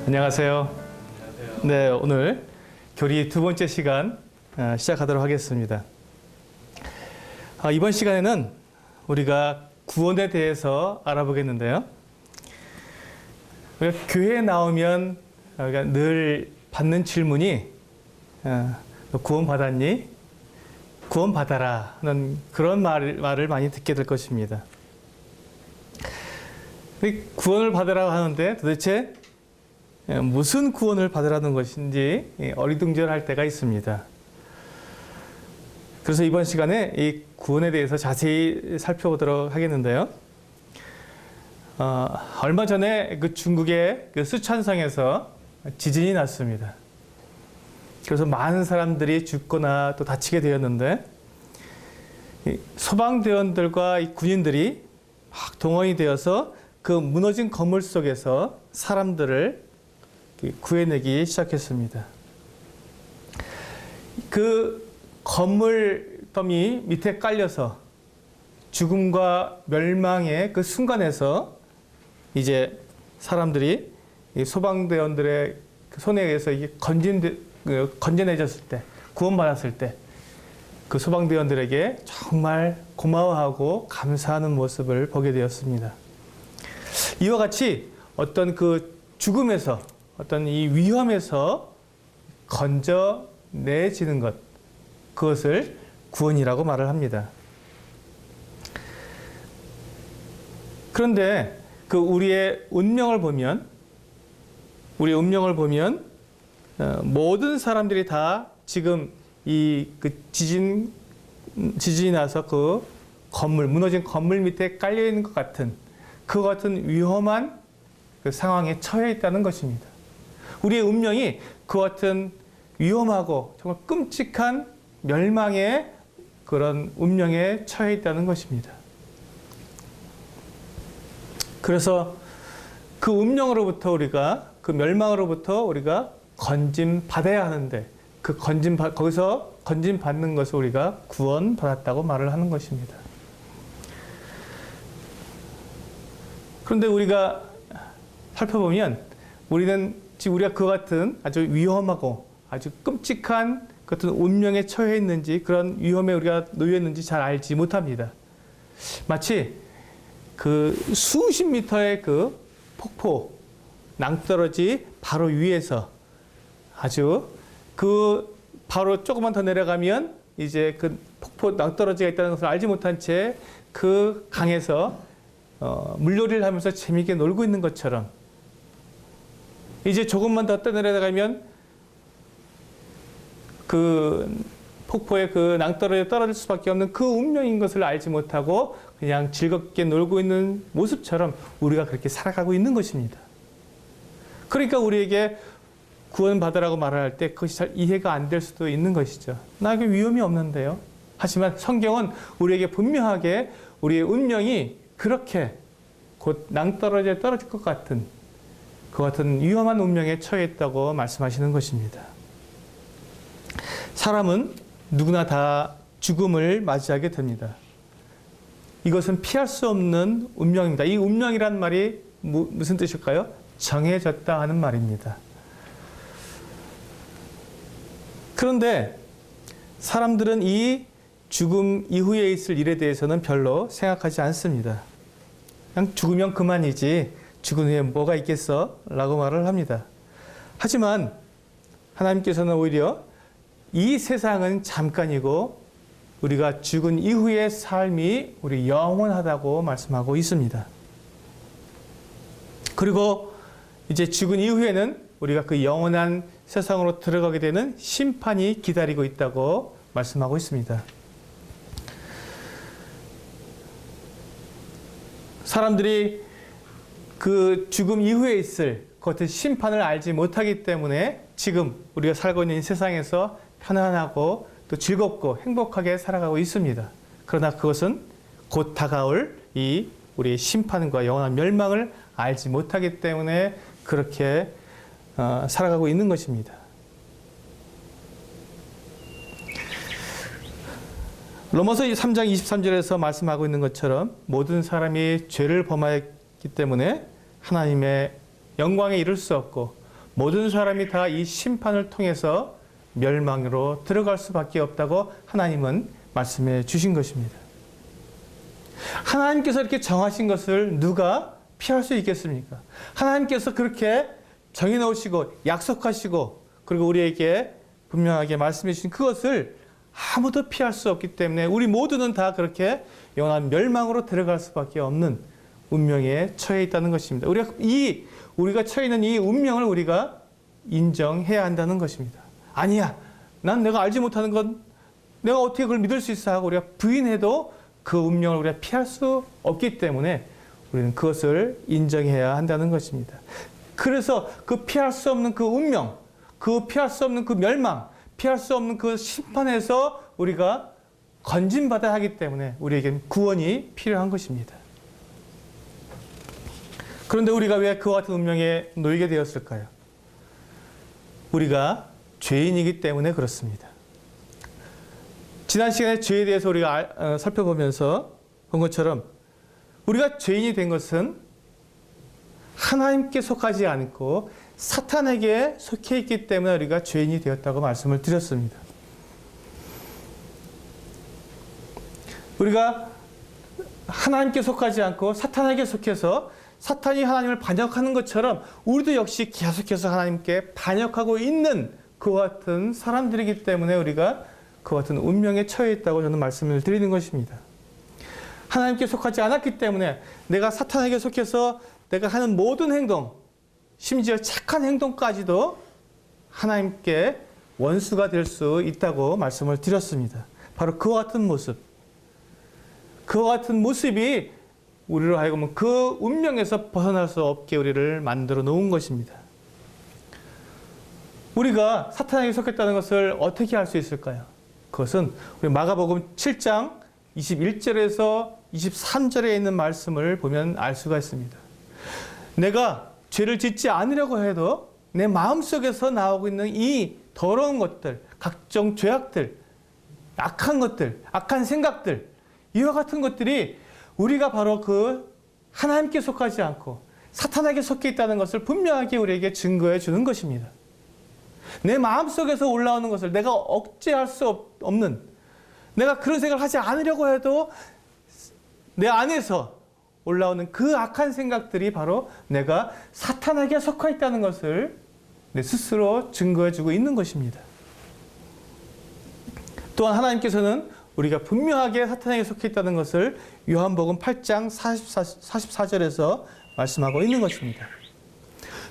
안녕하세요. 네, 오늘 교리 두 번째 시간 시작하도록 하겠습니다. 이번 시간에는 우리가 구원에 대해서 알아보겠는데요. 우리가 교회에 나오면 우리가 늘 받는 질문이 너 구원 받았니? 구원 받아라 하는 그런 말을 많이 듣게 될 것입니다. 구원을 받으라고 하는데 도대체 무슨 구원을 받으라는 것인지 어리둥절할 때가 있습니다. 그래서 이번 시간에 이 구원에 대해서 자세히 살펴보도록 하겠는데요. 얼마 전에 그 중국의 그 쓰촨성에서 지진이 났습니다. 그래서 많은 사람들이 죽거나 또 다치게 되었는데 소방대원들과 이 군인들이 막 동원이 되어서 그 무너진 건물 속에서 사람들을 구해내기 시작했습니다. 그 건물 더미 밑에 깔려서 죽음과 멸망의 그 순간에서 이제 사람들이 소방대원들의 손에 의해서 이게 건져내졌을 때, 구원받았을 때 그 소방대원들에게 정말 고마워하고 감사하는 모습을 보게 되었습니다. 이와 같이 어떤 그 죽음에서, 어떤 이 위험에서 건져내지는 것, 그것을 구원이라고 말을 합니다. 그런데 그 우리의 운명을 보면 모든 사람들이 다 지금 그 지진이 나서 그 무너진 건물 밑에 깔려 있는 것 같은 그 같은 위험한 그 상황에 처해 있다는 것입니다. 우리의 운명이 그 같은 위험하고 정말 끔찍한 멸망의 그런 운명에 처해 있다는 것입니다. 그래서 그 운명으로부터 그 멸망으로부터 우리가 건짐받아야 하는데 거기서 건짐받는 것을 우리가 구원받았다고 말을 하는 것입니다. 그런데 우리가 살펴보면 우리가 그 같은 아주 위험하고 아주 끔찍한 같은 운명에 처해 있는지 그런 위험에 우리가 놓여 있는지 잘 알지 못합니다. 마치 그 수십 미터의 그 폭포 낭떠러지 바로 위에서 아주 그 바로 조금만 더 내려가면 이제 그 폭포 낭떠러지가 있다는 것을 알지 못한 채 그 강에서 물놀이를 하면서 재미있게 놀고 있는 것처럼 이제 조금만 더 내려가면 그 폭포의 그 낭떠러지에 떨어질 수밖에 없는 그 운명인 것을 알지 못하고 그냥 즐겁게 놀고 있는 모습처럼 우리가 그렇게 살아가고 있는 것입니다. 그러니까 우리에게 구원받으라고 말을 할 때 그것이 잘 이해가 안 될 수도 있는 것이죠. 나에게 위험이 없는데요. 하지만 성경은 우리에게 분명하게 우리의 운명이 그렇게 곧 낭떠러지에 떨어질 것 같은 그 같은 위험한 운명에 처해 있다고 말씀하시는 것입니다. 사람은 누구나 다 죽음을 맞이하게 됩니다. 이것은 피할 수 없는 운명입니다. 이 운명이란 말이 무슨 뜻일까요? 정해졌다 하는 말입니다. 그런데 사람들은 이 죽음 이후에 있을 일에 대해서는 별로 생각하지 않습니다. 그냥 죽으면 그만이지 죽은 후에 뭐가 있겠어? 라고 말을 합니다. 하지만 하나님께서는 오히려 이 세상은 잠깐이고 우리가 죽은 이후의 삶이 우리 영원하다고 말씀하고 있습니다. 그리고 이제 죽은 이후에는 우리가 그 영원한 세상으로 들어가게 되는 심판이 기다리고 있다고 말씀하고 있습니다. 사람들이 그 죽음 이후에 있을 그 같은 심판을 알지 못하기 때문에 지금 우리가 살고 있는 세상에서 편안하고 또 즐겁고 행복하게 살아가고 있습니다. 그러나 그것은 곧 다가올 이 우리의 심판과 영원한 멸망을 알지 못하기 때문에 그렇게 살아가고 있는 것입니다. 로마서 3장 23절에서 말씀하고 있는 것처럼 모든 사람이 죄를 범하였기 때문에 하나님의 영광에 이를 수 없고 모든 사람이 다 이 심판을 통해서 멸망으로 들어갈 수밖에 없다고 하나님은 말씀해 주신 것입니다. 하나님께서 이렇게 정하신 것을 누가 피할 수 있겠습니까? 하나님께서 그렇게 정해놓으시고 약속하시고 그리고 우리에게 분명하게 말씀해 주신 그것을 아무도 피할 수 없기 때문에 우리 모두는 다 그렇게 영원한 멸망으로 들어갈 수밖에 없는 운명에 처해 있다는 것입니다. 우리가 처해 있는 이 운명을 우리가 인정해야 한다는 것입니다. 아니야, 난 내가 알지 못하는 건 내가 어떻게 그걸 믿을 수 있어 하고 우리가 부인해도 그 운명을 우리가 피할 수 없기 때문에 우리는 그것을 인정해야 한다는 것입니다. 그래서 그 피할 수 없는 그 운명, 그 피할 수 없는 그 멸망, 피할 수 없는 그 심판에서 우리가 건진받아야 하기 때문에 우리에겐 구원이 필요한 것입니다. 그런데 우리가 왜 그와 같은 운명에 놓이게 되었을까요? 우리가 죄인이기 때문에 그렇습니다. 지난 시간에 죄에 대해서 우리가 살펴보면서 본 것처럼 우리가 죄인이 된 것은 하나님께 속하지 않고 사탄에게 속해 있기 때문에 우리가 죄인이 되었다고 말씀을 드렸습니다. 우리가 하나님께 속하지 않고 사탄에게 속해서 사탄이 하나님을 반역하는 것처럼 우리도 역시 계속해서 하나님께 반역하고 있는 그와 같은 사람들이기 때문에 우리가 그와 같은 운명에 처해 있다고 저는 말씀을 드리는 것입니다. 하나님께 속하지 않았기 때문에 내가 사탄에게 속해서 내가 하는 모든 행동, 심지어 착한 행동까지도 하나님께 원수가 될 수 있다고 말씀을 드렸습니다. 바로 그와 같은 모습, 그와 같은 모습이 우리로 하여금 그 운명에서 벗어날 수 없게 우리를 만들어 놓은 것입니다. 우리가 사탄에게 속했다는 것을 어떻게 알 수 있을까요? 그것은 우리 마가복음 7장 21절에서 23절에 있는 말씀을 보면 알 수가 있습니다. 내가 죄를 짓지 않으려고 해도 내 마음속에서 나오고 있는 이 더러운 것들, 각종 죄악들, 악한 것들, 악한 생각들, 이와 같은 것들이 우리가 바로 그 하나님께 속하지 않고 사탄에게 속해 있다는 것을 분명하게 우리에게 증거해 주는 것입니다. 내 마음속에서 올라오는 것을 내가 억제할 수 없는, 내가 그런 생각을 하지 않으려고 해도 내 안에서 올라오는 그 악한 생각들이 바로 내가 사탄에게 속해 있다는 것을 내 스스로 증거해 주고 있는 것입니다. 또한 하나님께서는 우리가 분명하게 사탄에게 속해 있다는 것을 요한복음 8장 44절에서 말씀하고 있는 것입니다.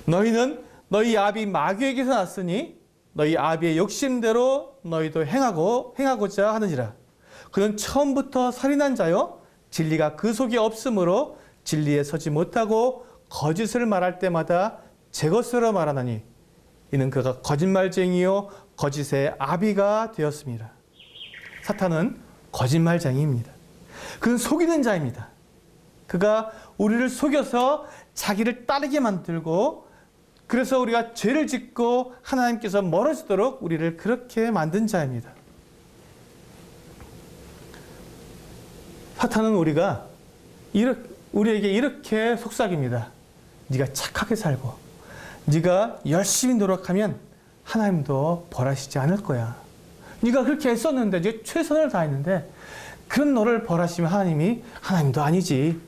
너희는 너희 아비 마귀에게서 났으니 너희 아비의 욕심대로 너희도 행하고자 하느니라. 그는 처음부터 살인한 자요 진리가 그 속에 없으므로 진리에 서지 못하고 거짓을 말할 때마다 제 것으로 말하나니 이는 그가 거짓말쟁이요 거짓의 아비가 되었습니다. 사탄은 거짓말쟁이입니다. 그는 속이는 자입니다. 그가 우리를 속여서 자기를 따르게 만들고 그래서 우리가 죄를 짓고 하나님께서 멀어지도록 우리를 그렇게 만든 자입니다. 사탄은 우리에게 이렇게 속삭입니다. 네가 착하게 살고 네가 열심히 노력하면 하나님도 벌하시지 않을 거야. 네가 그렇게 애썼는데 네가 최선을 다했는데 그런 너를 벌하시면 하나님도 아니지.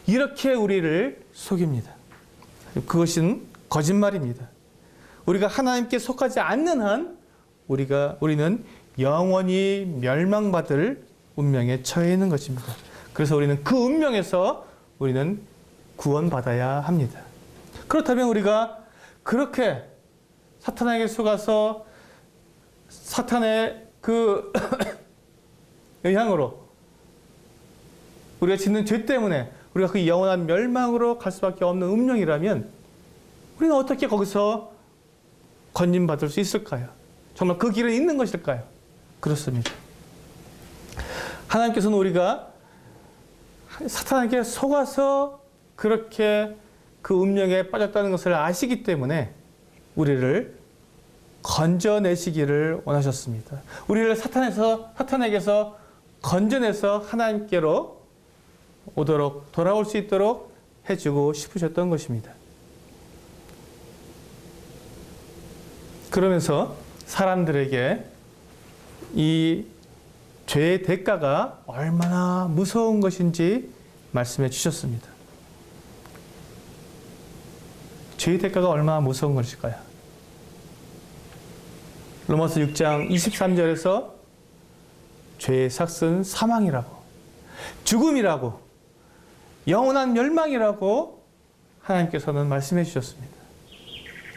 이렇게 우리를 속입니다. 그것은 거짓말입니다. 우리가 하나님께 속하지 않는 한 우리는 영원히 멸망받을 운명에 처해 있는 것입니다. 그래서 우리는 그 운명에서 우리는 구원받아야 합니다. 그렇다면 우리가 그렇게 사탄에게 속아서 사탄의 그 영향으로 우리가 짓는 죄 때문에 우리가 그 영원한 멸망으로 갈 수밖에 없는 운명이라면 우리는 어떻게 거기서 건진받을 수 있을까요? 정말 그 길은 있는 것일까요? 그렇습니다. 하나님께서는 우리가 사탄에게 속아서 그렇게 그 운명에 빠졌다는 것을 아시기 때문에 우리를 건져내시기를 원하셨습니다. 우리를 사탄에게서 건져내서 하나님께로 돌아올 수 있도록 해주고 싶으셨던 것입니다. 그러면서 사람들에게 이 죄의 대가가 얼마나 무서운 것인지 말씀해 주셨습니다. 죄의 대가가 얼마나 무서운 것일까요? 로마서 6장 23절에서 죄의 삭은 사망이라고, 죽음이라고, 영원한 멸망이라고 하나님께서는 말씀해 주셨습니다.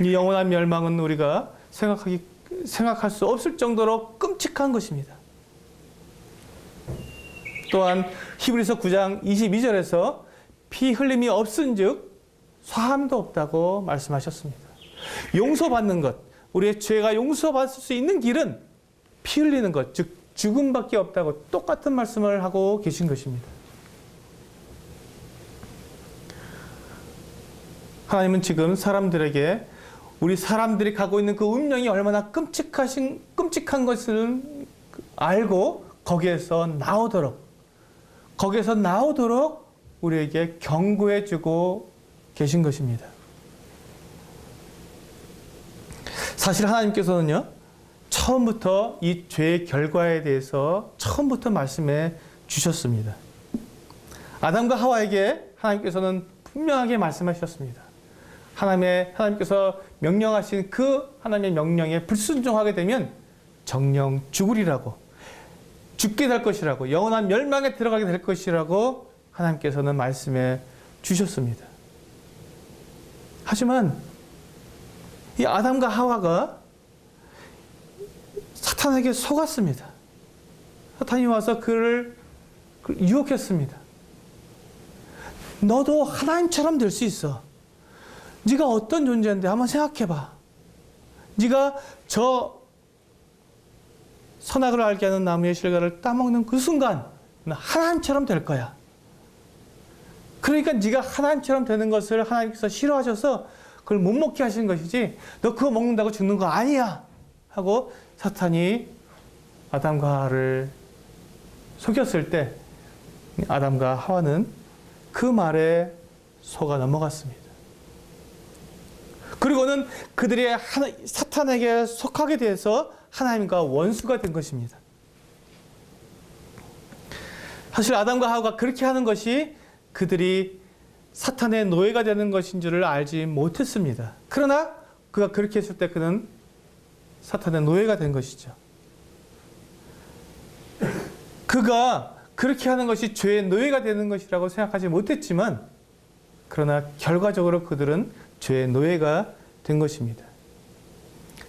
이 영원한 멸망은 우리가 생각할 수 없을 정도로 끔찍한 것입니다. 또한 히브리서 9장 22절에서 피 흘림이 없은즉 사함도 없다고 말씀하셨습니다. 용서받는 것, 우리의 죄가 용서받을 수 있는 길은 피 흘리는 것, 즉 죽음밖에 없다고 똑같은 말씀을 하고 계신 것입니다. 하나님은 지금 사람들에게 우리 사람들이 가고 있는 그 운명이 얼마나 끔찍한 것을 알고 거기에서 나오도록 우리에게 경고해 주고 계신 것입니다. 사실 하나님께서는요, 처음부터 이 죄의 결과에 대해서 처음부터 말씀해 주셨습니다. 아담과 하와에게 하나님께서는 분명하게 말씀하셨습니다. 하나님께서 명령하신 그 하나님의 명령에 불순종하게 되면 정령 죽으리라고, 죽게 될 것이라고, 영원한 멸망에 들어가게 될 것이라고 하나님께서는 말씀해 주셨습니다. 하지만 이 아담과 하와가 사탄에게 속았습니다. 사탄이 와서 그를 유혹했습니다. 너도 하나님처럼 될 수 있어. 네가 어떤 존재인데 한번 생각해봐. 네가 저 선악을 알게 하는 나무의 실과를 따먹는 그 순간 하나님처럼 될 거야. 그러니까 네가 하나님처럼 되는 것을 하나님께서 싫어하셔서 그걸 못 먹게 하시는 것이지, 너 그거 먹는다고 죽는 거 아니야 하고 사탄이 아담과 하와를 속였을 때 아담과 하와는 그 말에 속아 넘어갔습니다. 그리고는 그들이 사탄에게 속하게 돼서 하나님과 원수가 된 것입니다. 사실 아담과 하와가 그렇게 하는 것이 그들이 사탄의 노예가 되는 것인 줄을 알지 못했습니다. 그러나 그가 그렇게 했을 때 그는 사탄의 노예가 된 것이죠. 그가 그렇게 하는 것이 죄의 노예가 되는 것이라고 생각하지 못했지만, 그러나 결과적으로 그들은 죄의 노예가 된 것입니다.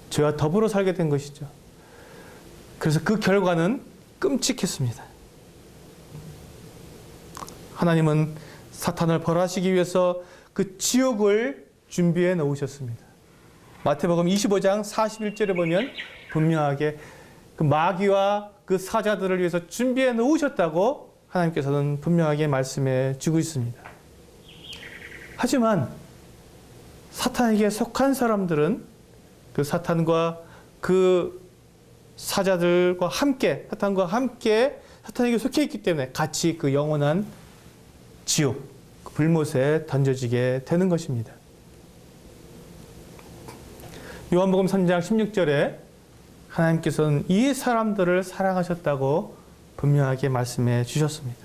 죄와 더불어 살게 된 것이죠. 그래서 그 결과는 끔찍했습니다. 하나님은 사탄을 벌하시기 위해서 그 지옥을 준비해 놓으셨습니다. 마태복음 25장 41절에 보면 분명하게 그 마귀와 그 사자들을 위해서 준비해 놓으셨다고 하나님께서는 분명하게 말씀해 주고 있습니다. 하지만 사탄에게 속한 사람들은 그 사탄과 그 사자들과 함께, 사탄과 함께 사탄에게 속해 있기 때문에 같이 그 영원한 지옥, 그 불못에 던져지게 되는 것입니다. 요한복음 3장 16절에 하나님께서는 이 사람들을 사랑하셨다고 분명하게 말씀해 주셨습니다.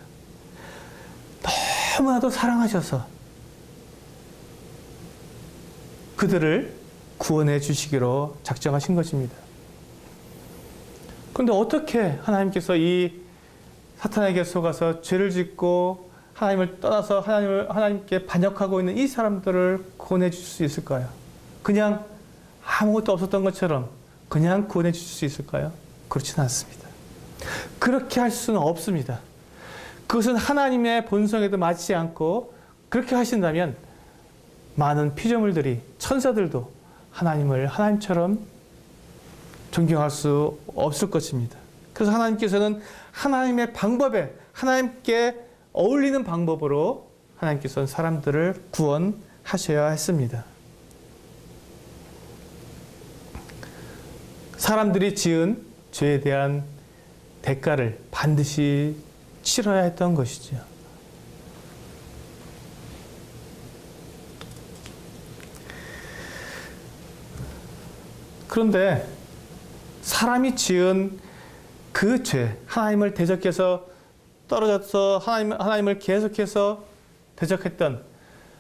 너무나도 사랑하셔서 그들을 구원해 주시기로 작정하신 것입니다. 그런데 어떻게 하나님께서 이 사탄에게 속아서 죄를 짓고 하나님을 떠나서 하나님께 반역하고 있는 이 사람들을 구원해 주실 수 있을까요? 그냥 아무것도 없었던 것처럼 그냥 구원해 주실 수 있을까요? 그렇지는 않습니다. 그렇게 할 수는 없습니다. 그것은 하나님의 본성에도 맞지 않고, 그렇게 하신다면 많은 피조물들이, 천사들도 하나님을 하나님처럼 존경할 수 없을 것입니다. 그래서 하나님께서는 하나님의 방법에, 하나님께 어울리는 방법으로 하나님께서는 사람들을 구원하셔야 했습니다. 사람들이 지은 죄에 대한 대가를 반드시 치러야 했던 것이죠. 그런데 사람이 지은 그 죄, 하나님을 대적해서 떨어져서 하나님을 계속해서 대적했던,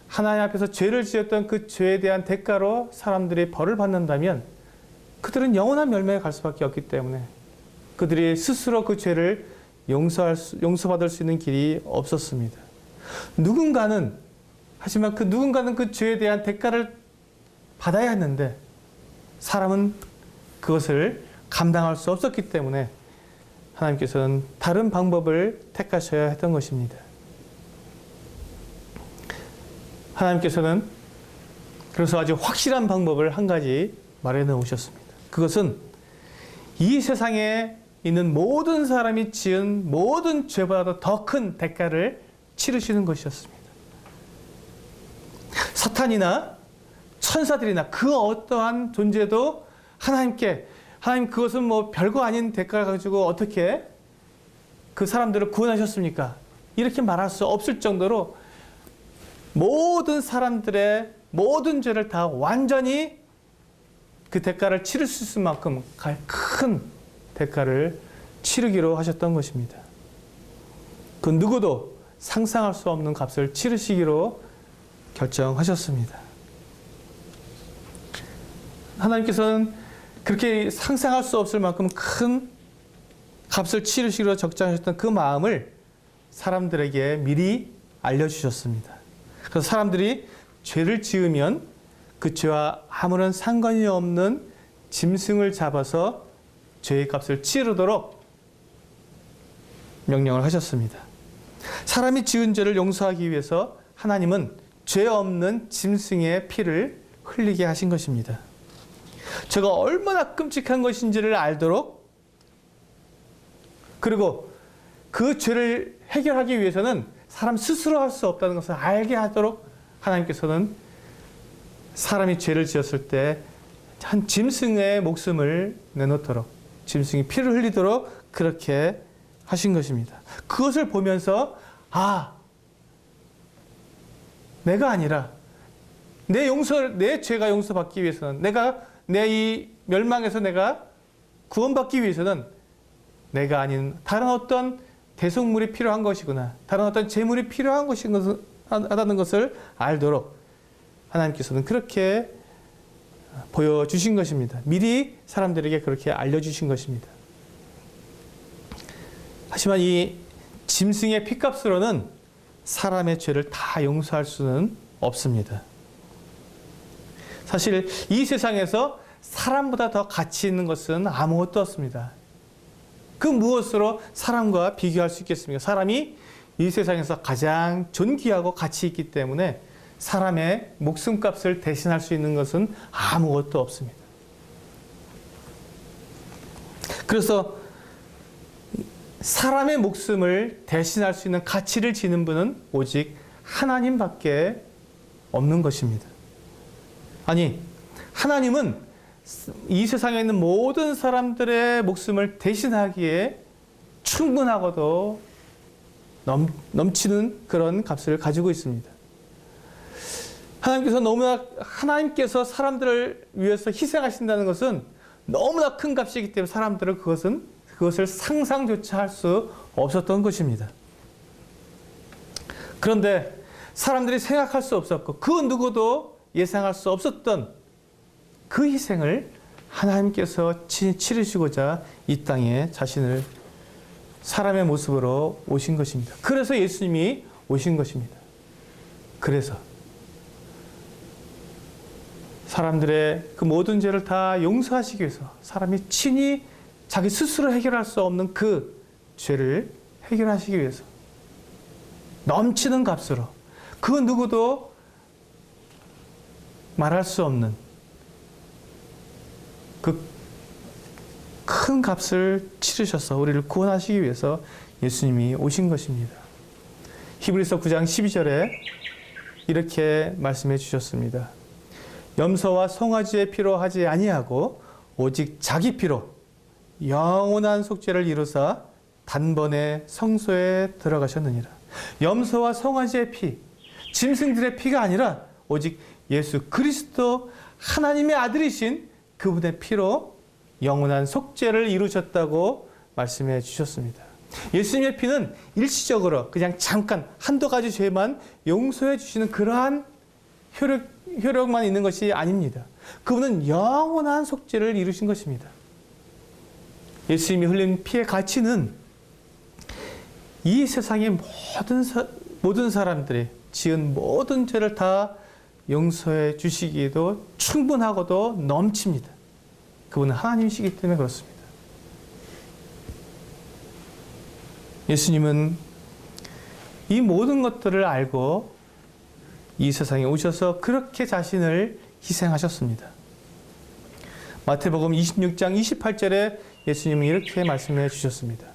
하나님 앞에서 죄를 지었던 그 죄에 대한 대가로 사람들이 벌을 받는다면 그들은 영원한 멸망에 갈 수밖에 없기 때문에 그들이 스스로 그 죄를 용서받을 수 있는 길이 없었습니다. 하지만 그 누군가는 그 죄에 대한 대가를 받아야 했는데 사람은 그것을 감당할 수 없었기 때문에 하나님께서는 다른 방법을 택하셔야 했던 것입니다. 하나님께서는 그래서 아주 확실한 방법을 한 가지 마련해 오셨습니다. 그것은 이 세상에 있는 모든 사람이 지은 모든 죄보다도 더 큰 대가를 치르시는 것이었습니다. 사탄이나 천사들이나 그 어떠한 존재도 하나님 그것은 뭐 별거 아닌 대가를 가지고 어떻게 그 사람들을 구원하셨습니까? 이렇게 말할 수 없을 정도로 모든 사람들의 모든 죄를 다 완전히 그 대가를 치를 수 있을 만큼 큰 대가를 치르기로 하셨던 것입니다. 그 누구도 상상할 수 없는 값을 치르시기로 결정하셨습니다. 하나님께서는 그렇게 상상할 수 없을 만큼 큰 값을 치르시기로 적정하셨던 그 마음을 사람들에게 미리 알려주셨습니다. 그래서 사람들이 죄를 지으면 그 죄와 아무런 상관이 없는 짐승을 잡아서 죄의 값을 치르도록 명령을 하셨습니다. 사람이 지은 죄를 용서하기 위해서 하나님은 죄 없는 짐승의 피를 흘리게 하신 것입니다. 저가 얼마나 끔찍한 것인지를 알도록, 그리고 그 죄를 해결하기 위해서는 사람 스스로 할 수 없다는 것을 알게 하도록 하나님께서는 사람이 죄를 지었을 때 한 짐승의 목숨을 내놓도록, 짐승이 피를 흘리도록 그렇게 하신 것입니다. 그것을 보면서 내가 아니라 내 죄가 용서받기 위해서는, 내 이 멸망에서 내가 구원받기 위해서는 내가 아닌 다른 어떤 대속물이 필요한 것이구나, 다른 어떤 제물이 필요한 것이라는 것을 알도록 하나님께서는 그렇게 보여주신 것입니다. 미리 사람들에게 그렇게 알려주신 것입니다. 하지만 이 짐승의 피값으로는 사람의 죄를 다 용서할 수는 없습니다. 사실 이 세상에서 사람보다 더 가치 있는 것은 아무것도 없습니다. 그 무엇으로 사람과 비교할 수 있겠습니까? 사람이 이 세상에서 가장 존귀하고 가치 있기 때문에 사람의 목숨값을 대신할 수 있는 것은 아무것도 없습니다. 그래서 사람의 목숨을 대신할 수 있는 가치를 지닌 분은 오직 하나님밖에 없는 것입니다. 아니, 하나님은 이 세상에 있는 모든 사람들의 목숨을 대신하기에 충분하고도 넘치는 그런 값을 가지고 있습니다. 하나님께서 사람들을 위해서 희생하신다는 것은 너무나 큰 값이기 때문에 사람들은 그것을 상상조차 할 수 없었던 것입니다. 그런데 사람들이 생각할 수 없었고 그 누구도 예상할 수 없었던 그 희생을 하나님께서 치르시고자 이 땅에 자신을 사람의 모습으로 오신 것입니다. 그래서 예수님이 오신 것입니다. 그래서 사람들의 그 모든 죄를 다 용서하시기 위해서 사람이 친히 자기 스스로 해결할 수 없는 그 죄를 해결하시기 위해서 넘치는 값으로 그 누구도 말할 수 없는 그 큰 값을 치르셔서 우리를 구원하시기 위해서 예수님이 오신 것입니다. 히브리서 9장 12절에 이렇게 말씀해 주셨습니다. 염소와 송아지의 피로 하지 아니하고 오직 자기 피로 영원한 속죄를 이루사 단번에 성소에 들어가셨느니라. 염소와 송아지의 피, 짐승들의 피가 아니라 오직 예수 그리스도 하나님의 아들이신 그분의 피로 영원한 속죄를 이루셨다고 말씀해 주셨습니다. 예수님의 피는 일시적으로 그냥 잠깐 한두 가지 죄만 용서해 주시는 그러한 효력만 있는 것이 아닙니다. 그분은 영원한 속죄를 이루신 것입니다. 예수님이 흘린 피의 가치는 이 세상의 모든 사람들이 지은 모든 죄를 다 용서해 주시기에도 충분하고도 넘칩니다. 그분은 하나님이시기 때문에 그렇습니다. 예수님은 이 모든 것들을 알고 이 세상에 오셔서 그렇게 자신을 희생하셨습니다. 마태복음 26장 28절에 예수님은 이렇게 말씀해 주셨습니다.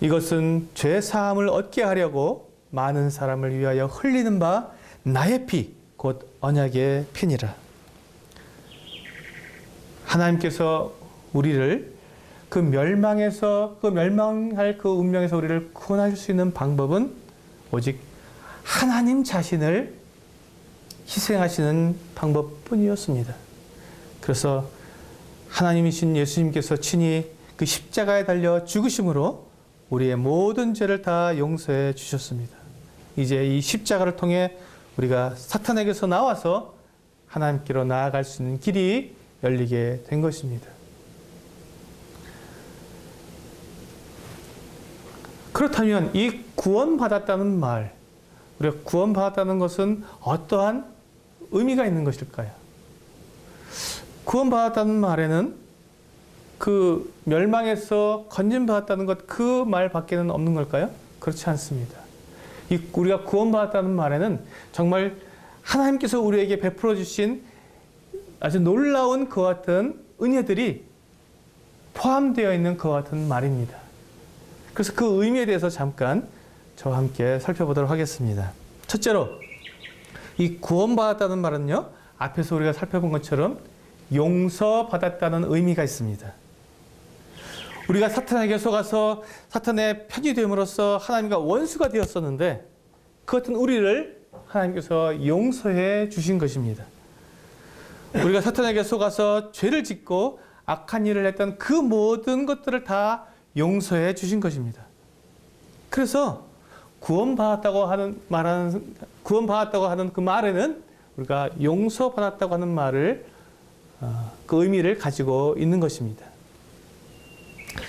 이것은 죄 사함을 얻게 하려고 많은 사람을 위하여 흘리는 바 나의 피, 곧 언약의 피니라. 하나님께서 우리를 그 멸망할 그 운명에서 우리를 구원하실 수 있는 방법은 오직 하나님 자신을 희생하시는 방법뿐이었습니다. 그래서 하나님이신 예수님께서 친히 그 십자가에 달려 죽으심으로 우리의 모든 죄를 다 용서해 주셨습니다. 이제 이 십자가를 통해 우리가 사탄에게서 나와서 하나님께로 나아갈 수 있는 길이 열리게 된 것입니다. 그렇다면 이 구원받았다는 말, 우리가 구원받았다는 것은 어떠한 의미가 있는 것일까요? 구원받았다는 말에는 그 멸망에서 건진받았다는 것, 그 말 밖에는 없는 걸까요? 그렇지 않습니다. 우리가 구원받았다는 말에는 정말 하나님께서 우리에게 베풀어 주신 아주 놀라운 그와 같은 은혜들이 포함되어 있는 그와 같은 말입니다. 그래서 그 의미에 대해서 잠깐 저와 함께 살펴보도록 하겠습니다. 첫째로, 이 구원받았다는 말은요, 앞에서 우리가 살펴본 것처럼 용서받았다는 의미가 있습니다. 우리가 사탄에게 속아서 사탄의 편이 됨으로써 하나님과 원수가 되었었는데 그 같은 우리를 하나님께서 용서해 주신 것입니다. 우리가 사탄에게 속아서 죄를 짓고 악한 일을 했던 그 모든 것들을 다 용서해 주신 것입니다. 그래서 구원받았다고 하는 그 말에는 우리가 용서받았다고 하는 말을 그 의미를 가지고 있는 것입니다.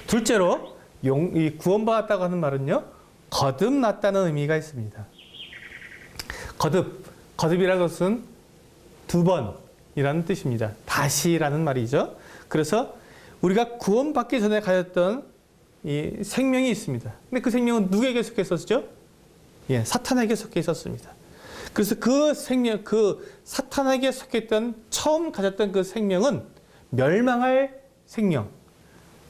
둘째로 이 구원받았다고 하는 말은요, 거듭났다는 의미가 있습니다. 거듭이라는 것은 두 번이라는 뜻입니다. 다시라는 말이죠. 그래서 우리가 구원받기 전에 가졌던 이 생명이 있습니다. 근데 그 생명은 누구에게 속해 있었죠? 예, 사탄에게 속해 있었습니다. 그래서 그 생명, 그 사탄에게 속해 있던 처음 가졌던 그 생명은 멸망할 생명,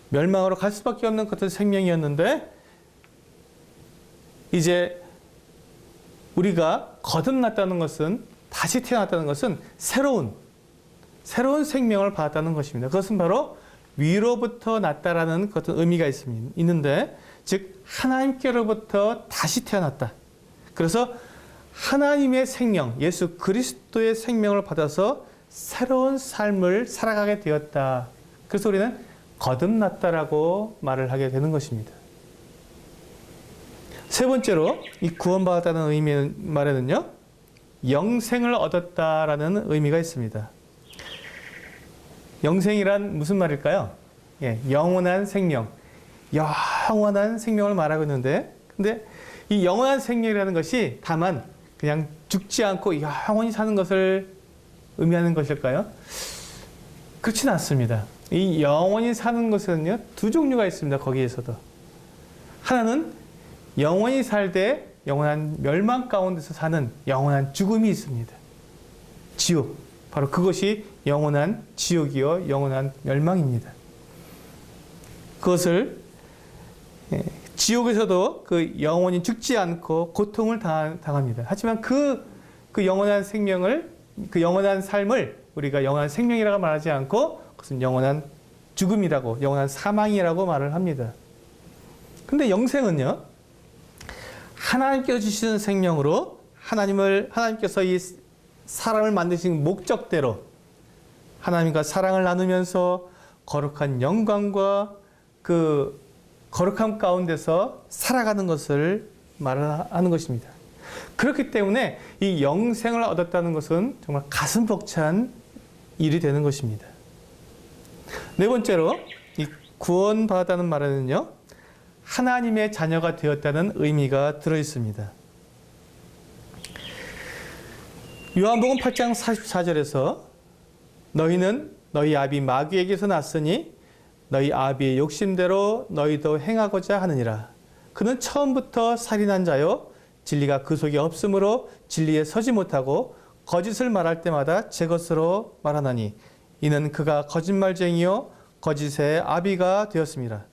멸망으로 갈 수밖에 없는 같은 생명이었는데 이제 우리가 거듭났다는 것은, 다시 태어났다는 것은 새로운 생명을 받았다는 것입니다. 그것은 바로 위로부터 났다라는 어떤 의미가 있는데, 즉 하나님께로부터 다시 태어났다. 그래서 하나님의 생명, 예수 그리스도의 생명을 받아서 새로운 삶을 살아가게 되었다. 그래서 우리는 거듭났다라고 말을 하게 되는 것입니다. 세 번째로 이 구원받았다는 의미의 말에는요, 영생을 얻었다라는 의미가 있습니다. 영생이란 무슨 말일까요? 예, 영원한 생명, 영원한 생명을 말하고 있는데, 근데 이 영원한 생명이라는 것이 다만 그냥 죽지 않고 영원히 사는 것을 의미하는 것일까요? 그렇지는 않습니다. 이 영원히 사는 것은요, 두 종류가 있습니다. 거기에서도 하나는 영원히 살되 영원한 멸망 가운데서 사는 영원한 죽음이 있습니다. 지옥, 바로 그것이 영원한 지옥이요 영원한 멸망입니다. 그것을 지옥에서도 그 영원히 죽지 않고 고통을 당합니다. 하지만 그 영원한 생명을, 그 영원한 삶을 우리가 영원한 생명이라고 말하지 않고 그것은 영원한 죽음이라고, 영원한 사망이라고 말을 합니다. 근데 영생은요, 하나님께서 주시는 생명으로 하나님께서 이 사람을 만드신 목적대로 하나님과 사랑을 나누면서 거룩한 영광과 그 거룩함 가운데서 살아가는 것을 말하는 것입니다. 그렇기 때문에 이 영생을 얻었다는 것은 정말 가슴 벅찬 일이 되는 것입니다. 네 번째로 이 구원받았다는 말에는요, 하나님의 자녀가 되었다는 의미가 들어 있습니다. 요한복음 8장 44절에서 너희는 너희 아비 마귀에게서 났으니 너희 아비의 욕심대로 너희도 행하고자 하느니라. 그는 처음부터 살인한 자요 진리가 그 속에 없으므로 진리에 서지 못하고 거짓을 말할 때마다 제 것으로 말하나니 이는 그가 거짓말쟁이요 거짓의 아비가 되었습니다.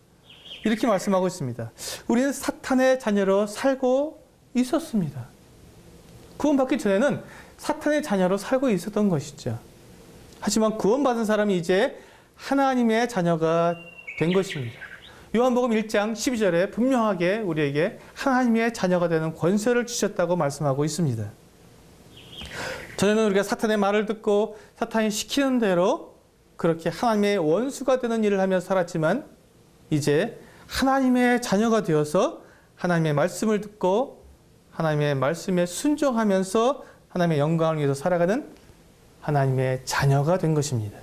이렇게 말씀하고 있습니다. 우리는 사탄의 자녀로 살고 있었습니다. 구원받기 전에는 사탄의 자녀로 살고 있었던 것이죠. 하지만 구원받은 사람이 이제 하나님의 자녀가 된 것입니다. 요한복음 1장 12절에 분명하게 우리에게 하나님의 자녀가 되는 권세를 주셨다고 말씀하고 있습니다. 전에는 우리가 사탄의 말을 듣고 사탄이 시키는 대로 그렇게 하나님의 원수가 되는 일을 하며 살았지만 이제 하나님의 자녀가 되어서 하나님의 말씀을 듣고 하나님의 말씀에 순종하면서 하나님의 영광을 위해서 살아가는 하나님의 자녀가 된 것입니다.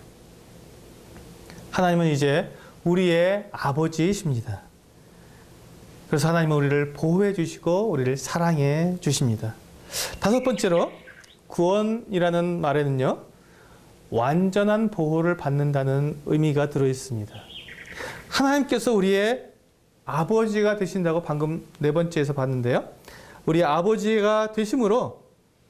하나님은 이제 우리의 아버지이십니다. 그래서 하나님은 우리를 보호해 주시고 우리를 사랑해 주십니다. 다섯 번째로 구원이라는 말에는요, 완전한 보호를 받는다는 의미가 들어 있습니다. 하나님께서 우리의 아버지가 되신다고 방금 네 번째에서 봤는데요. 우리의 아버지가 되심으로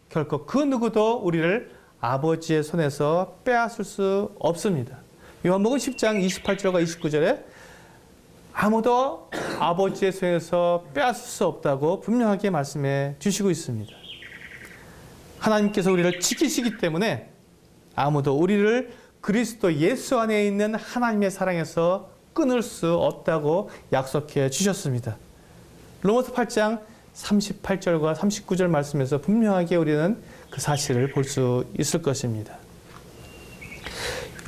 결코 그 누구도 우리를 아버지의 손에서 빼앗을 수 없습니다. 요한복음 10장 28절과 29절에 아무도 아버지의 손에서 빼앗을 수 없다고 분명하게 말씀해 주시고 있습니다. 하나님께서 우리를 지키시기 때문에 아무도 우리를 그리스도 예수 안에 있는 하나님의 사랑에서 끊을 수 없다고 약속해 주셨습니다. 로마서 8장 38절과 39절 말씀에서 분명하게 우리는 그 사실을 볼 수 있을 것입니다.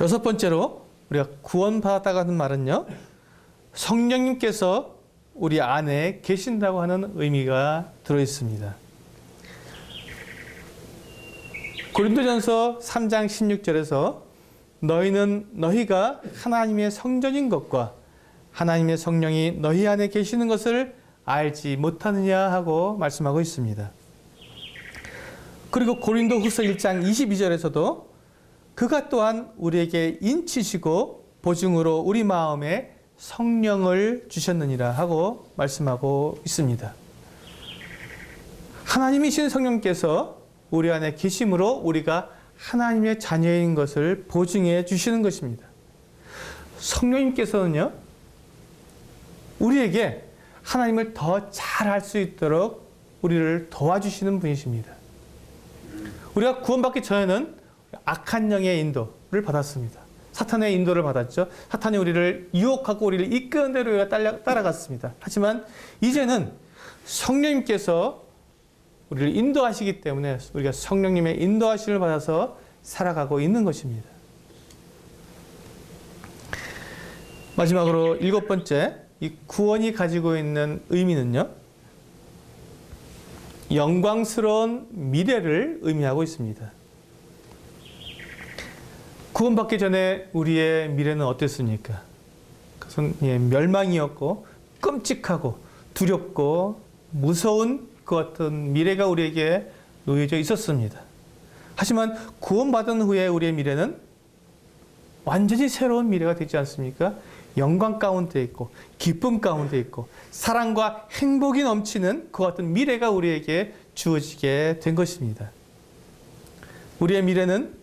여섯 번째로 우리가 구원받았다고 하는 말은요, 성령님께서 우리 안에 계신다고 하는 의미가 들어 있습니다. 고린도전서 3장 16절에서 너희는 너희가 하나님의 성전인 것과 하나님의 성령이 너희 안에 계시는 것을 알지 못하느냐 하고 말씀하고 있습니다. 그리고 고린도후서 1장 22절에서도 그가 또한 우리에게 인치시고 보증으로 우리 마음에 성령을 주셨느니라 하고 말씀하고 있습니다. 하나님이신 성령께서 우리 안에 계심으로 우리가 하나님의 자녀인 것을 보증해 주시는 것입니다. 성령님께서는요, 우리에게 하나님을 더 잘 알 수 있도록 우리를 도와주시는 분이십니다. 우리가 구원받기 전에는 악한 영의 인도를 받았습니다. 사탄의 인도를 받았죠. 사탄이 우리를 유혹하고 우리를 이끄는 대로 우리가 따라갔습니다. 하지만 이제는 성령님께서 우리를 인도하시기 때문에 우리가 성령님의 인도하심을 받아서 살아가고 있는 것입니다. 마지막으로 일곱 번째, 이 구원이 가지고 있는 의미는요, 영광스러운 미래를 의미하고 있습니다. 구원받기 전에 우리의 미래는 어땠습니까? 그것은 멸망이었고 끔찍하고 두렵고 무서운 그 같은 미래가 우리에게 놓여져 있었습니다. 하지만 구원받은 후에 우리의 미래는 완전히 새로운 미래가 되지 않습니까? 영광 가운데 있고 기쁨 가운데 있고 사랑과 행복이 넘치는 그 같은 미래가 우리에게 주어지게 된 것입니다. 우리의 미래는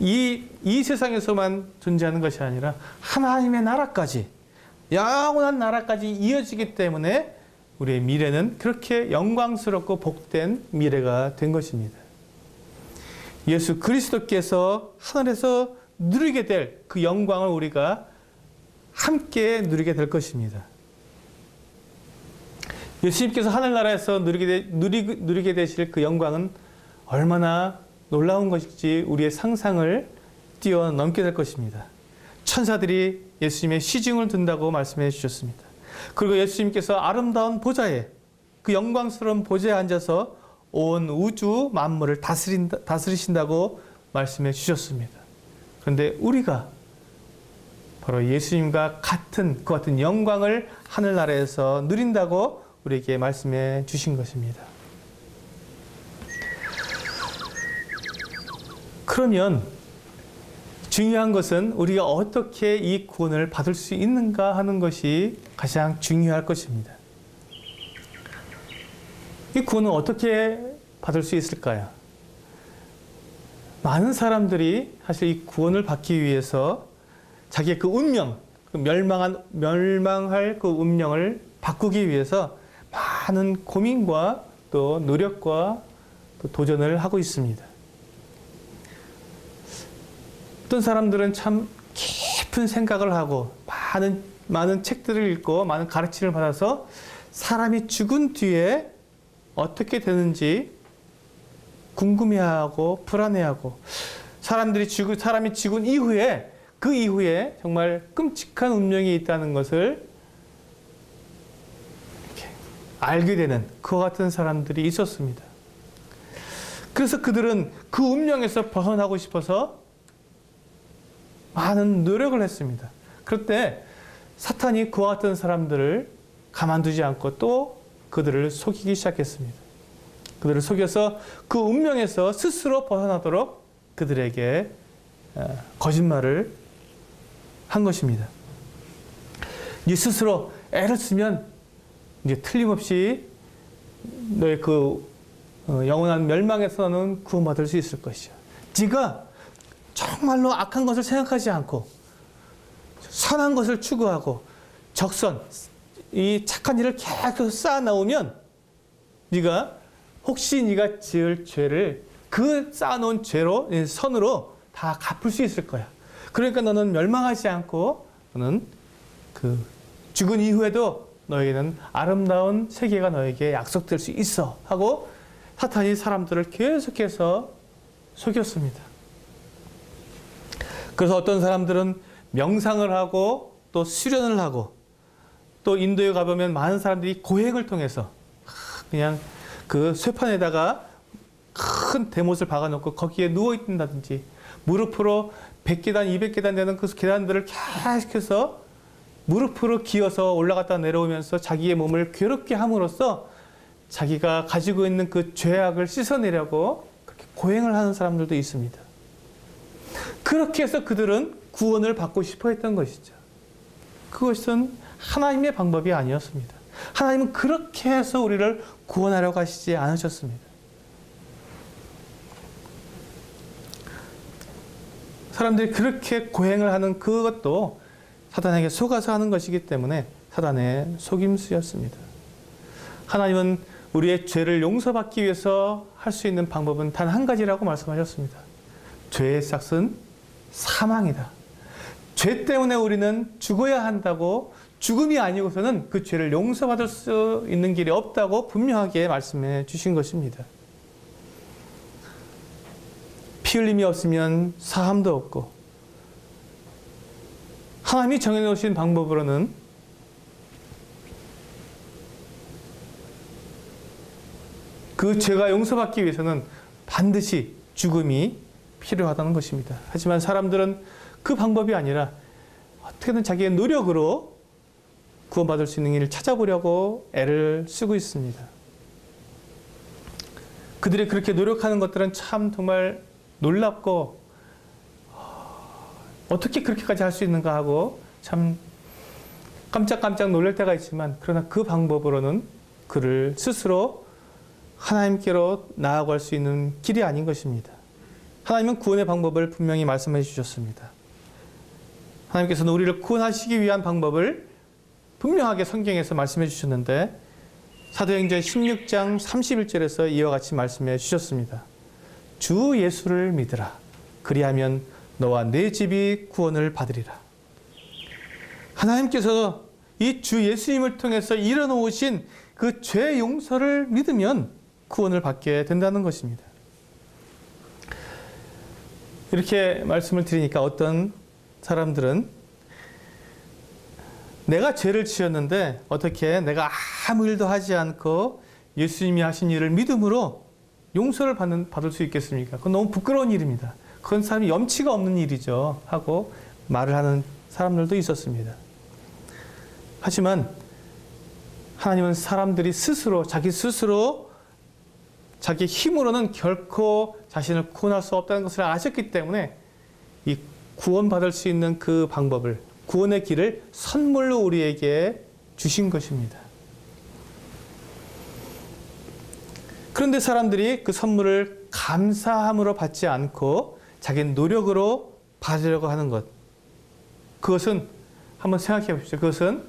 이 세상에서만 존재하는 것이 아니라 하나님의 나라까지, 영원한 나라까지 이어지기 때문에 우리의 미래는 그렇게 영광스럽고 복된 미래가 된 것입니다. 예수 그리스도께서 하늘에서 누리게 될 그 영광을 우리가 함께 누리게 될 것입니다. 예수님께서 하늘나라에서 누리게 되실 그 영광은 얼마나 놀라운 것일지 우리의 상상을 뛰어넘게 될 것입니다. 천사들이 예수님의 시중을 든다고 말씀해 주셨습니다. 그리고 예수님께서 아름다운 보좌에, 그 영광스러운 보좌에 앉아서 온 우주 만물을 다스리신다고 말씀해 주셨습니다. 그런데 우리가 바로 예수님과 같은 그 같은 영광을 하늘나라에서 누린다고 우리에게 말씀해 주신 것입니다. 그러면 중요한 것은 우리가 어떻게 이 구원을 받을 수 있는가 하는 것이 가장 중요할 것입니다. 이 구원은 어떻게 받을 수 있을까요? 많은 사람들이 사실 이 구원을 받기 위해서 자기의 그 운명, 그 멸망할 그 운명을 바꾸기 위해서 많은 고민과 또 노력과 또 도전을 하고 있습니다. 어떤 사람들은 참 깊은 생각을 하고 많은 책들을 읽고 많은 가르침을 받아서 사람이 죽은 뒤에 어떻게 되는지 궁금해하고 불안해하고 사람이 죽은 이후에 그 이후에 정말 끔찍한 운명이 있다는 것을 알게 되는 그와 같은 사람들이 있었습니다. 그래서 그들은 그 운명에서 벗어나고 싶어서 많은 노력을 했습니다. 그럴 때 사탄이 그와 같은 사람들을 가만두지 않고 또 그들을 속이기 시작했습니다. 그들을 속여서 그 운명에서 스스로 벗어나도록 그들에게 거짓말을 한 것입니다. 네 스스로 애를 쓰면 이제 틀림없이 너의 그 영원한 멸망에서는 구원받을 수 있을 것이야. 네가 정말로 악한 것을 생각하지 않고 선한 것을 추구하고 이 착한 일을 계속 쌓아나오면 혹시 네가 지을 죄를 그 쌓아놓은 선으로 다 갚을 수 있을 거야. 그러니까 너는 멸망하지 않고 너는 그 죽은 이후에도 너에게는 아름다운 세계가 너에게 약속될 수 있어 하고 사탄이 사람들을 계속해서 속였습니다. 그래서 어떤 사람들은 명상을 하고 또 수련을 하고 또 인도에 가보면 많은 사람들이 고행을 통해서 그냥 그 쇠판에다가 큰 대못을 박아놓고 거기에 누워있다든지 무릎으로 100계단, 200계단 되는 그 계단들을 계속해서 무릎으로 기어서 올라갔다 내려오면서 자기의 몸을 괴롭게 함으로써 자기가 가지고 있는 그 죄악을 씻어내려고 그렇게 고행을 하는 사람들도 있습니다. 그렇게 해서 그들은 구원을 받고 싶어 했던 것이죠. 그것은 하나님의 방법이 아니었습니다. 하나님은 그렇게 해서 우리를 구원하려고 하시지 않으셨습니다. 사람들이 그렇게 고행을 하는 그것도 사단에게 속아서 하는 것이기 때문에 사단의 속임수였습니다. 하나님은 우리의 죄를 용서받기 위해서 할 수 있는 방법은 단 한 가지라고 말씀하셨습니다. 죄의 삭은 사망이다. 죄 때문에 우리는 죽어야 한다고 죽음이 아니고서는 그 죄를 용서받을 수 있는 길이 없다고 분명하게 말씀해 주신 것입니다. 피 흘림이 없으면 사함도 없고 하나님이 정해놓으신 방법으로는 그 죄가 용서받기 위해서는 반드시 죽음이 필요하다는 것입니다. 하지만 사람들은 그 방법이 아니라 어떻게든 자기의 노력으로 구원받을 수 있는 길을 찾아보려고 애를 쓰고 있습니다. 그들이 그렇게 노력하는 것들은 참 정말 놀랍고 어떻게 그렇게까지 할 수 있는가 하고 참 깜짝깜짝 놀랄 때가 있지만 그러나 그 방법으로는 그를 스스로 하나님께로 나아갈 수 있는 길이 아닌 것입니다. 하나님은 구원의 방법을 분명히 말씀해 주셨습니다. 하나님께서는 우리를 구원하시기 위한 방법을 분명하게 성경에서 말씀해 주셨는데 사도행전 16장 31절에서 이와 같이 말씀해 주셨습니다. 주 예수를 믿으라. 그리하면 너와 내 집이 구원을 받으리라. 하나님께서 이 주 예수님을 통해서 이뤄놓으신 그 죄 용서를 믿으면 구원을 받게 된다는 것입니다. 이렇게 말씀을 드리니까 어떤 사람들은 내가 죄를 지었는데 어떻게 내가 아무 일도 하지 않고 예수님이 하신 일을 믿음으로 용서를 받을 수 있겠습니까? 그건 너무 부끄러운 일입니다. 그건 사람이 염치가 없는 일이죠. 하고 말을 하는 사람들도 있었습니다. 하지만 하나님은 사람들이 스스로, 자기 힘으로는 결코 자신을 구원할 수 없다는 것을 아셨기 때문에 이 구원받을 수 있는 그 방법을, 구원의 길을 선물로 우리에게 주신 것입니다. 그런데 사람들이 그 선물을 감사함으로 받지 않고 자기 노력으로 받으려고 하는 것, 그것은 한번 생각해 보십시오. 그것은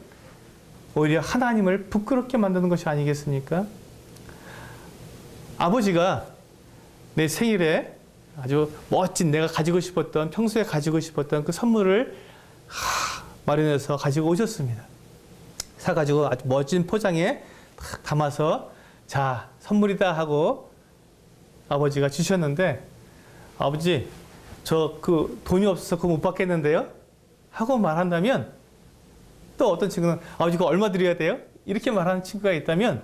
오히려 하나님을 부끄럽게 만드는 것이 아니겠습니까? 아버지가 내 생일에 아주 멋진, 내가 가지고 싶었던, 평소에 가지고 싶었던 그 선물을 마련해서 가지고 오셨습니다. 사가지고 아주 멋진 포장에 딱 담아서 자, 선물이다 하고 아버지가 주셨는데, 아버지, 저 그 돈이 없어서 그거 못 받겠는데요? 하고 말한다면, 또 어떤 친구는 아버지 그거 얼마 드려야 돼요? 이렇게 말하는 친구가 있다면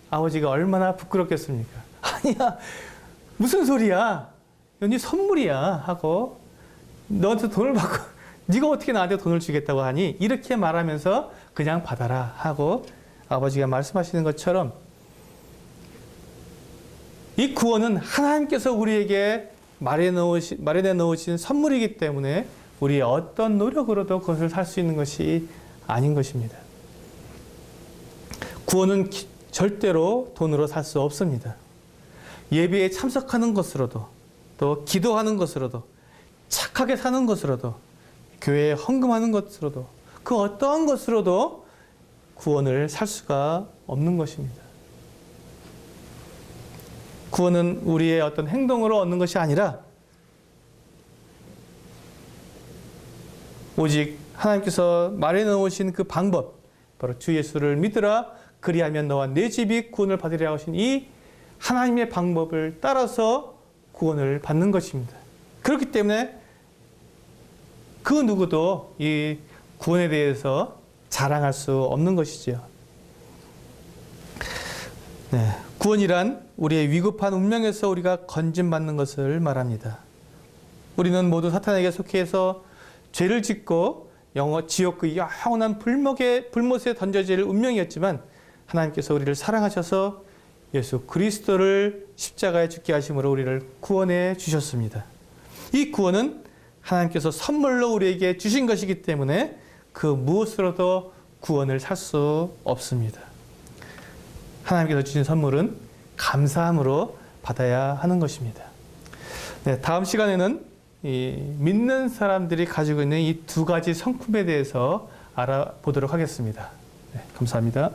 아버지가 얼마나 부끄럽겠습니까? 아니야, 무슨 소리야? 이건 선물이야 하고 너한테 돈을 받고 네가 어떻게 나한테 돈을 주겠다고 하니? 이렇게 말하면서 그냥 받아라 하고 아버지가 말씀하시는 것처럼 이 구원은 하나님께서 우리에게 마련해 놓으신 선물이기 때문에 우리의 어떤 노력으로도 그것을 살 수 있는 것이 아닌 것입니다. 구원은 절대로 돈으로 살 수 없습니다. 예배에 참석하는 것으로도, 또 기도하는 것으로도, 착하게 사는 것으로도, 교회에 헌금하는 것으로도, 그 어떠한 것으로도 구원을 살 수가 없는 것입니다. 구원은 우리의 어떤 행동으로 얻는 것이 아니라 오직 하나님께서 마련해 놓으신 그 방법, 바로 주 예수를 믿으라 그리하면 너와 내 집이 구원을 받으리라 하신 이 하나님의 방법을 따라서 구원을 받는 것입니다. 그렇기 때문에 그 누구도 이 구원에 대해서 자랑할 수 없는 것이죠. 네, 구원이란 우리의 위급한 운명에서 우리가 건진받는 것을 말합니다. 우리는 모두 사탄에게 속해서 죄를 짓고 지옥 그 영원한 불못에 던져질 운명이었지만 하나님께서 우리를 사랑하셔서 예수 그리스도를 십자가에 죽게 하심으로 우리를 구원해 주셨습니다. 이 구원은 하나님께서 선물로 우리에게 주신 것이기 때문에 그 무엇으로도 구원을 살 수 없습니다. 하나님께서 주신 선물은 감사함으로 받아야 하는 것입니다. 네, 다음 시간에는 믿는 사람들이 가지고 있는 이 두 가지 성품에 대해서 알아보도록 하겠습니다. 네, 감사합니다.